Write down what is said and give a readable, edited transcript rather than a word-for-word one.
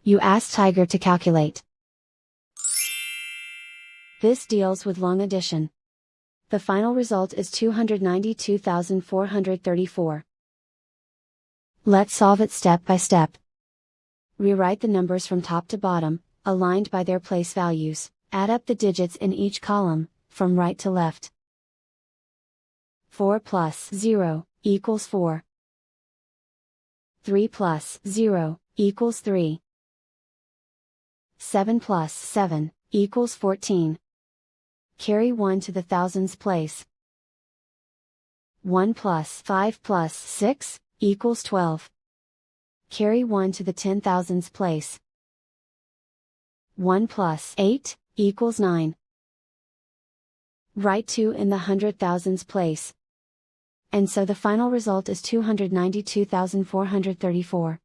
You ask Tiger to calculate. This deals with long addition. The final result is 292,434. Let's solve it step by step. Rewrite the numbers from top to bottom, aligned by their place values. Add up the digits in each column, from right to left. 4 plus 0 equals 4. 3 plus 0 equals 3. 7 plus 7 equals 14. Carry 1 to the thousands place. 1 plus 5 plus 6 equals 12. Carry 1 to the 10,000s place. 1 plus 8 equals 9. Write 2 in the 100,000s place. And so the final result is 292,434.